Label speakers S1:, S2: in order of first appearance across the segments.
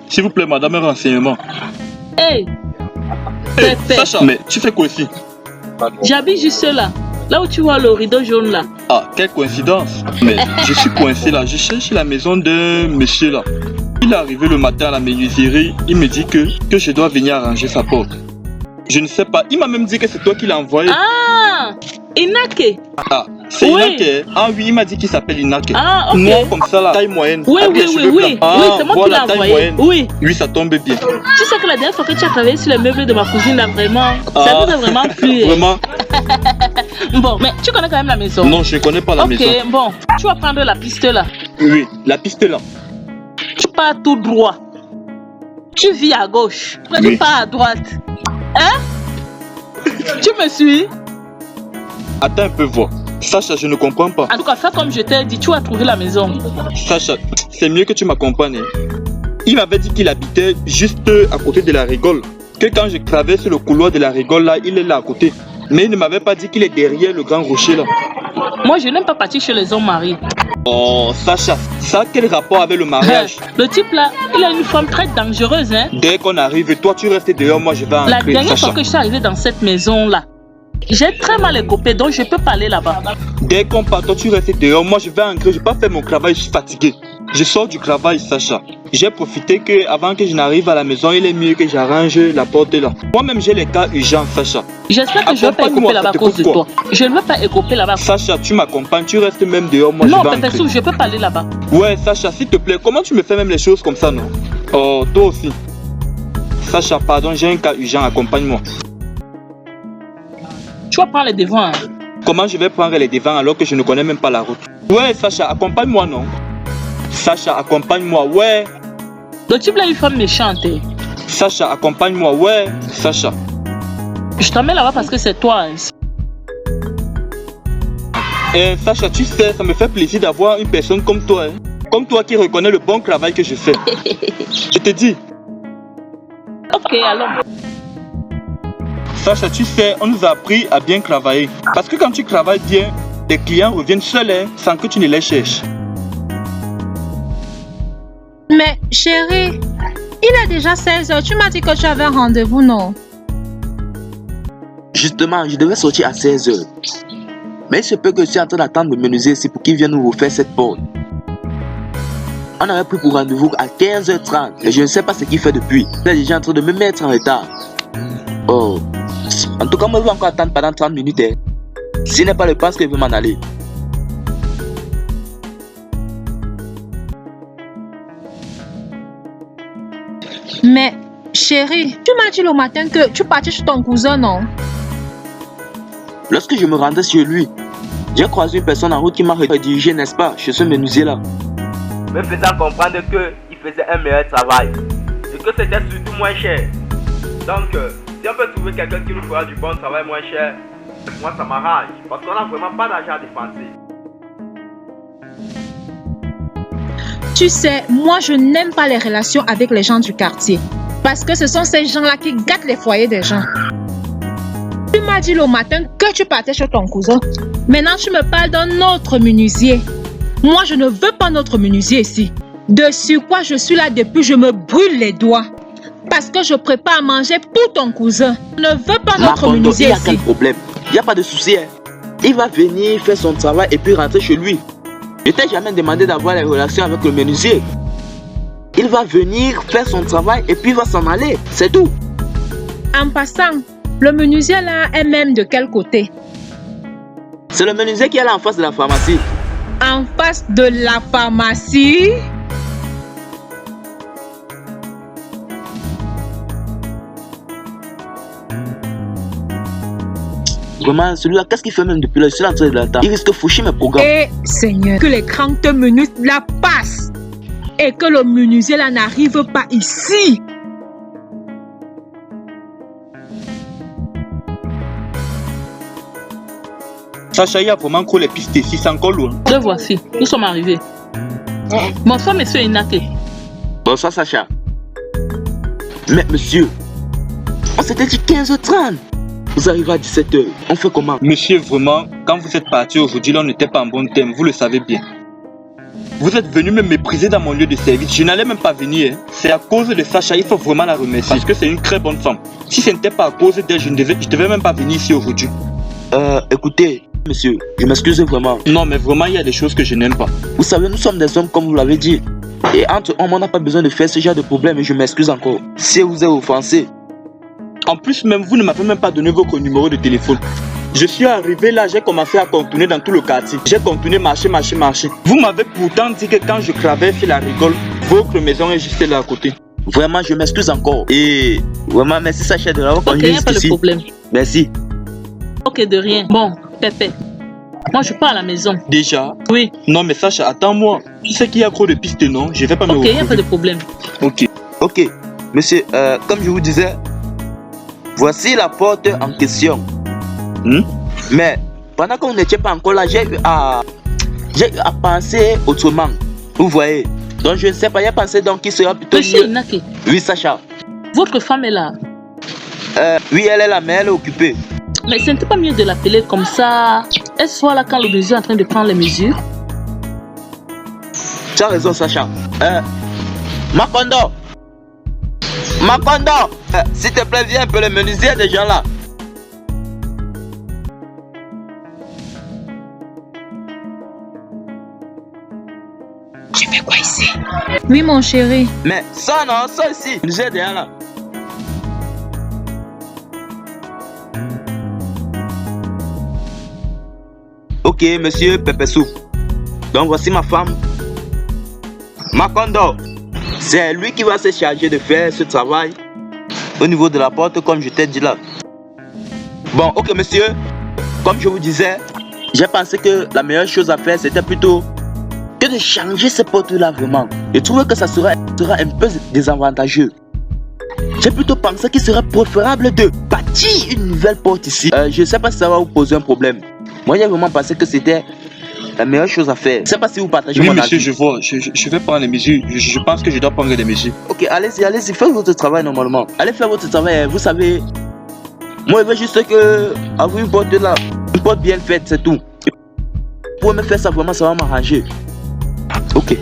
S1: S'il vous plaît, madame, un renseignement.
S2: Hey,
S1: Hey,
S2: Pépé,
S1: Sacha, mais tu fais quoi ici?
S2: j'habite juste là. Là où tu vois le rideau jaune là.
S1: Ah, quelle coïncidence. Mais je suis coincé là, je cherche la maison d'un monsieur là. Il est arrivé le matin à la menuiserie, il me dit que je dois venir arranger sa porte. Je ne sais pas, il m'a même dit que c'est toi qui l'as envoyé.
S2: Ah, Inake.
S1: Ah, c'est
S2: Oui.
S1: Inake. Ah oui, il m'a dit qu'il s'appelle Inake.
S2: Ah, ok.
S1: Moi comme ça là, taille moyenne.
S2: Oui,
S1: avec
S2: oui,
S1: les
S2: oui,
S1: cheveux
S2: oui.
S1: blancs. Ah,
S2: Oui, c'est moi qui
S1: voilà,
S2: l'ai
S1: taille
S2: envoyé.
S1: moyenne.
S2: Oui.
S1: Oui, ça tombe bien.
S2: Tu sais que la dernière fois que tu as travaillé sur les meubles de ma cousine là, vraiment, ça nous a vraiment plu. hein.
S1: Vraiment?
S2: Bon, mais tu connais quand même la maison.
S1: Non, je ne connais pas la
S2: Ok,
S1: maison.
S2: bon, tu vas prendre la piste là.
S1: Oui, la piste là.
S2: Tu pars tout droit. Tu vis à gauche. Après,
S1: Oui.
S2: tu pars à droite. Hein? Tu me suis?
S1: Attends un peu, voir. Sacha, je ne comprends pas.
S2: En tout cas, fais comme je t'ai dit, tu vas trouver la maison.
S1: Sacha, c'est mieux que tu m'accompagnes. Il m'avait dit qu'il habitait juste à côté de la rigole. Que quand je traverse le couloir de la rigole là, il est là à côté. Mais il ne m'avait pas dit qu'il est derrière le grand rocher là.
S2: Moi, je n'aime pas partir chez les hommes mariés.
S1: Oh, Sacha, ça a quel rapport avec le mariage?
S2: Le type là, il a une femme très dangereuse, hein.
S1: Dès qu'on arrive, toi tu restes dehors, moi je vais
S2: La
S1: entrer,
S2: dernière
S1: Sacha.
S2: fois que je suis arrivée dans cette maison là, j'ai très mal écopé, donc je peux pas aller là-bas.
S1: Dès qu'on part, toi tu restes dehors, moi je vais entrer, je vais pas faire mon travail, je suis fatigué. Je sors du travail, Sacha. J'ai profité que avant que je n'arrive à la maison, il est mieux que j'arrange la porte là. Moi-même j'ai les cas urgents, Sacha.
S2: J'espère que je vais pas écoper là-bas à cause de toi. Je ne veux pas écoper là-bas.
S1: Sacha, tu m'accompagnes, tu restes même dehors, moi
S2: Non,
S1: je vais
S2: Pépé
S1: entrer.
S2: Sou, je peux pas aller là-bas.
S1: Ouais, Sacha, s'il te plaît, comment tu me fais même les choses comme ça, non? Oh, toi aussi. Sacha, pardon, j'ai un cas urgent, accompagne-moi.
S2: Tu vas prendre les devants. Hein.
S1: Comment je vais prendre les devants alors que je ne connais même pas la route? Ouais, Sacha, accompagne-moi, non? Sacha, accompagne-moi, ouais.
S2: Le type là, une femme méchante. Hein.
S1: Sacha, accompagne-moi, ouais. Sacha.
S2: Je t'emmène là-bas parce que c'est toi. Hein.
S1: Eh, Sacha, tu sais, ça me fait plaisir d'avoir une personne comme toi. Hein. Comme toi qui reconnaît le bon travail que je fais. Je te dis.
S2: Ok, alors.
S1: Sacha, tu sais, on nous a appris à bien travailler. Parce que quand tu travailles bien, tes clients reviennent seuls, hein, sans que tu ne les cherches.
S3: Mais chérie, il est déjà 16h. Tu m'as dit que tu avais un rendez-vous, non?
S4: Justement, je devais sortir à 16h. Mais il se peut que je suis en train d'attendre le menuisier ici pour qu'il vienne nous refaire cette porte. On avait pris pour rendez-vous à 15h30 et je ne sais pas ce qu'il fait depuis. Il est déjà en train de me mettre en retard. Oh. En tout cas, moi je vais encore attendre pendant 30 minutes. Hein. S'il n'est pas le passe que je vais m'en aller.
S3: Mais chérie, tu m'as dit le matin que tu partais chez ton cousin, non?
S4: Lorsque je me rendais chez lui, j'ai croisé une personne en route qui m'a redirigé, n'est-ce pas, chez ce menuisier-là.
S5: Me faisant comprendre qu'il faisait un meilleur travail et que c'était surtout moins cher. Donc, si on peut trouver quelqu'un qui nous fera du bon travail moins cher, moi ça m'arrange parce qu'on n'a vraiment pas d'argent à dépenser.
S3: Tu sais, moi je n'aime pas les relations avec les gens du quartier. Parce que ce sont ces gens-là qui gâtent les foyers des gens. Tu m'as dit le matin que tu partais chez ton cousin. Maintenant tu me parles d'un autre menuisier. Moi je ne veux pas notre menuisier ici. De surcroît je suis là depuis, je me brûle les doigts. Parce que je prépare à manger pour ton cousin. Je ne veux pas notre
S4: Macondo,
S3: menuisier
S4: il y a
S3: ici.
S4: quel problème? Il n'y a pas de souci. Hein. Il va venir faire son travail et puis rentrer chez lui. Je t'ai jamais demandé d'avoir les relations avec le menuisier. Il va venir faire son travail et puis il va s'en aller. C'est tout.
S3: En passant, le menuisier là est même de quel côté?
S4: C'est le menuisier qui est là en face de la pharmacie.
S3: En face de la pharmacie?
S4: Vraiment, celui-là, qu'est-ce qu'il fait même depuis là? Je suis en train de l'attendre. Il risque de faucher mes programmes.
S3: Eh, Seigneur, que les 30 minutes là passent et que le menuisier là n'arrive pas ici.
S1: Sacha, il y a vraiment trop les pistes ici, c'est encore loin.
S2: Le voici, nous sommes arrivés. Bonsoir, monsieur Inake.
S4: Bonsoir, Sacha. Mais monsieur, on s'était dit 15h30. Vous arrivez à 17h. On fait comment?
S1: Monsieur, vraiment, quand vous êtes parti aujourd'hui, là, on n'était pas en bon thème, vous le savez bien. Vous êtes venu me mépriser dans mon lieu de service. Je n'allais même pas venir. Hein. C'est à cause de Sacha, il faut vraiment la remercier. Parce que c'est une très bonne femme. Si ce n'était pas à cause d'elle, je ne devais même pas venir ici aujourd'hui.
S4: Écoutez, monsieur, je m'excuse vraiment.
S1: Non, mais vraiment, il y a des choses que je n'aime pas.
S4: Vous savez, nous sommes des hommes comme vous l'avez dit. Et entre hommes, on n'a pas besoin de faire ce genre de problème. Et je m'excuse encore. Si vous êtes offensé.
S1: En plus, même vous ne m'avez même pas donné votre numéro de téléphone. Je suis arrivé là, j'ai commencé à contourner dans tout le quartier. J'ai continué marcher. Vous m'avez pourtant dit que quand je cravais fait la rigole, votre maison est juste là à côté.
S4: Vraiment, je m'excuse encore. Et vraiment, merci Sacha de l'avoir conduit
S2: il n'y a pas de problème.
S4: Merci.
S2: Ok, de rien. Bon, Pépé, moi je pars à la maison.
S1: Déjà?
S2: Oui.
S1: Non, mais Sacha, attends-moi. Tu sais qu'il y a trop de pistes, non? Je vais pas me
S2: retrouver. Ok, il n'y a pas de problème.
S4: Ok. Monsieur, comme je vous disais, voici la porte en question. Mais pendant qu'on n'était pas encore là, j'ai eu à penser autrement. Vous voyez? Donc je ne sais pas, il y a pensé donc qui sera plutôt
S2: Monsieur Inake.
S4: Oui, Sacha.
S2: Votre femme est là?
S4: Oui, elle est là, mais elle est occupée.
S2: Mais ce n'était pas mieux de l'appeler comme ça? Elle soit là quand le monsieur est en train de prendre les mesures?
S4: Tu as raison, Sacha. Macondo, s'il te plaît, viens un peu, le menuisier est déjà là.
S3: Tu fais quoi ici? Oui, mon chéri.
S4: Mais ça, non, ça ici. Le menuisier est déjà là. Ok, monsieur Pépé Soup. Donc voici ma femme. Macondo. C'est lui qui va se charger de faire ce travail au niveau de la porte, comme je t'ai dit là. Bon, ok, monsieur. Comme je vous disais, j'ai pensé que la meilleure chose à faire, c'était plutôt que de changer ces portes-là vraiment. Je trouve que ça sera un peu désavantageux. J'ai plutôt pensé qu'il serait préférable de bâtir une nouvelle porte ici. Je ne sais pas si ça va vous poser un problème. Moi, j'ai vraiment pensé que c'était la meilleure chose à faire. Je ne sais pas si vous partagez mon avis.
S1: Oui, monsieur, je vois. Je vais prendre les mesures. Je pense que je dois prendre des mesures.
S4: Ok, allez-y, faites votre travail normalement. Allez faire votre travail, vous savez. Moi, je veux juste que avoir une porte là, une porte bien faite, c'est tout. Vous pouvez me faire ça, vraiment, ça va m'arranger. Ok.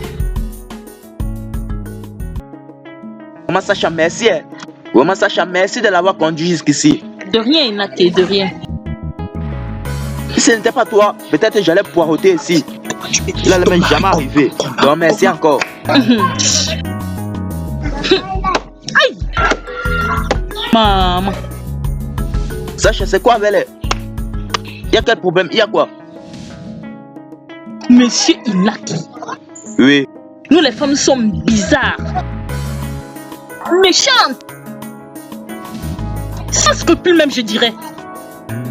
S4: Vraiment, Sacha, merci. Hein. Vraiment, Sacha, merci de l'avoir conduit jusqu'ici.
S2: De rien, Inake, de rien.
S4: Si ce n'était pas toi, peut-être j'allais poireauter ici. Il n'allait même jamais arriver. Donc merci encore.
S2: Aïe! Maman.
S4: Sacha, c'est quoi avec elle? Il y a quel problème? Il y a quoi?
S2: Monsieur Inake.
S4: Oui.
S2: Nous les femmes sommes bizarres. Méchantes. Sans scrupule même, je dirais.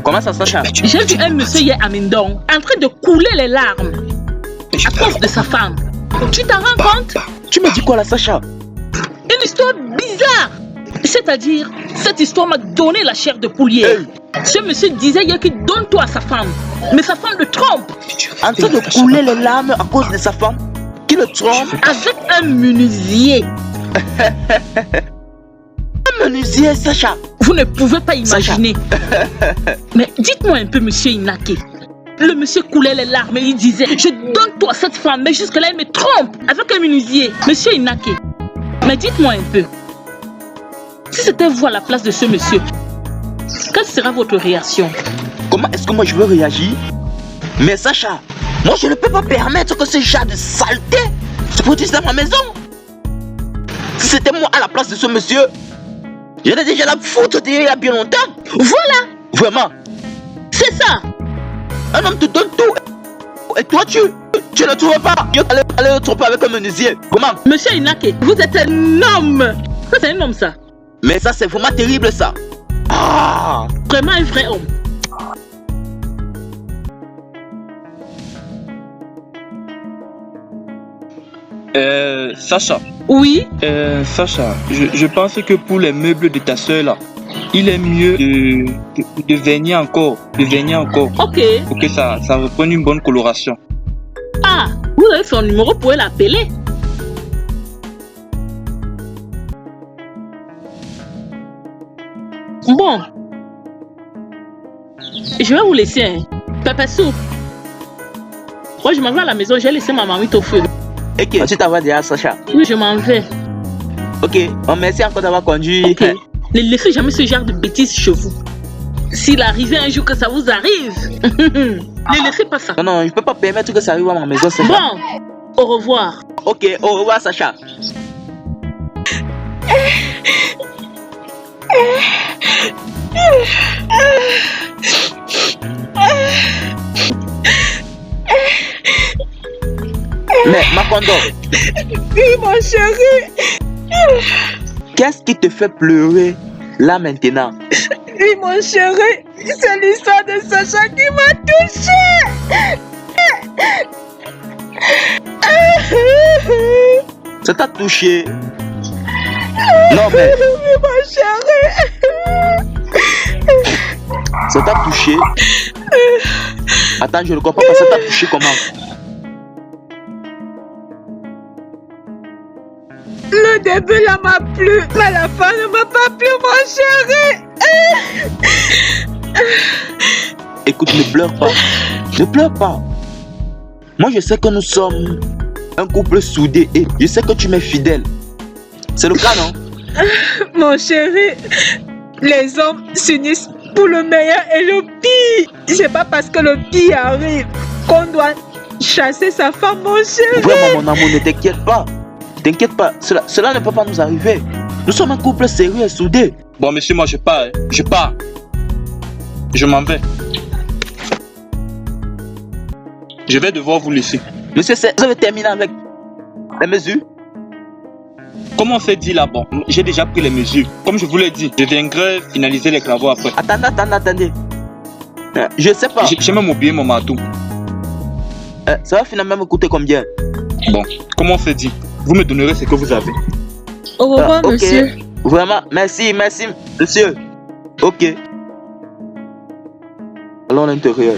S4: Comment ça, Sacha?
S2: J'ai vu un monsieur hier à Mindong en train de couler les larmes à cause de sa femme. Tu t'en rends compte?
S4: Tu me dis quoi là, Sacha?
S2: Une histoire bizarre. C'est-à-dire, cette histoire m'a donné la chair de poule hier. Ce monsieur disait hier qu'il donne tout à sa femme. Mais sa femme le trompe.
S4: En train de couler les larmes à cause de sa femme? Qui le trompe?
S2: Avec un menuisier.
S4: Un menuisier, Sacha?
S2: Vous ne pouvez pas imaginer. Mais dites-moi un peu, monsieur Inake. Le monsieur coulait les larmes et il disait: je donne tout à cette femme, mais jusque-là, elle me trompe avec un menuisier. Monsieur Inake, mais dites-moi un peu. Si c'était vous à la place de ce monsieur, quelle sera votre réaction?
S4: Comment est-ce que moi je veux réagir? Mais Sacha, moi je ne peux pas permettre que ce genre de saleté se produise dans ma maison. Si c'était moi à la place de ce monsieur, j'aurais déjà la foutre il y a bien longtemps.
S2: Voilà.
S4: Vraiment.
S2: C'est ça.
S4: Un homme te donne tout. Et toi tu ne trouves pas. Tu allais le tromper avec un menuisier. Comment?
S2: Monsieur Inake, vous êtes un homme. Ça c'est un homme ça.
S4: Mais ça c'est vraiment terrible ça. Ah.
S2: Vraiment un vrai homme.
S1: Sacha,
S2: Oui.
S1: Sacha, je pense que pour les meubles de ta soeur là, il est mieux de vernis encore,
S2: Ok.
S1: pour que ça reprenne une bonne coloration.
S2: Ah, vous avez son numéro, vous pouvez l'appeler. Bon. Je vais vous laisser. Hein. Papa Sou. Moi, je m'en vais à la maison. J'ai laissé ma marmite au feu.
S4: Ok, tu t'en vas déjà, Sacha.
S2: Oui, je m'en vais.
S4: Ok, oh, merci encore d'avoir conduit.
S2: Ok. Ne laissez jamais ce genre de bêtises chez vous. S'il arrivait un jour que ça vous arrive, ne laissez pas ça.
S4: Non, non, je peux pas permettre que ça arrive à ma maison, Sacha.
S2: Bon, au revoir.
S4: Ok, au revoir, Sacha. Mais, Macondo.
S3: Oui, mon chéri.
S4: Qu'est-ce qui te fait pleurer là maintenant?
S3: Oui, mon chéri. C'est l'histoire de Sacha qui m'a touché.
S4: Ça t'a touché? Non, mais
S3: Oui, mon chéri.
S4: ça t'a touché? Attends, je ne comprends pas. Ça t'a touché comment?
S3: Le début là m'a plu, mais la fin ne m'a pas plu, mon chéri.
S4: Écoute, ne pleure pas. Ne pleure pas. Moi, je sais que nous sommes un couple soudé et je sais que tu m'es fidèle. C'est le cas, non?
S3: Mon chéri, les hommes s'unissent pour le meilleur et le pire. C'est pas parce que le pire arrive qu'on doit chasser sa femme, mon chéri.
S4: Vraiment, mon amour, ne t'inquiète pas. T'inquiète pas, cela ne peut pas nous arriver. Nous sommes un couple sérieux et soudé.
S1: Bon, monsieur, moi je pars. Hein. Je pars. Je m'en vais. Je vais devoir vous laisser.
S4: Monsieur, vous avez terminé avec les mesures?
S1: Comme on s'est dit là, bon, j'ai déjà pris les mesures. Comme je vous l'ai dit, je viendrai finaliser les travaux après.
S4: Attendez. Je sais pas.
S1: J'ai même oublié mon marteau.
S4: Ça va finalement me coûter combien?
S1: Bon, comme on s'est dit, vous me donnerez ce que vous avez.
S3: Au revoir,
S4: Ok.
S3: monsieur.
S4: Vraiment, merci, monsieur. Ok. Allons à l'intérieur.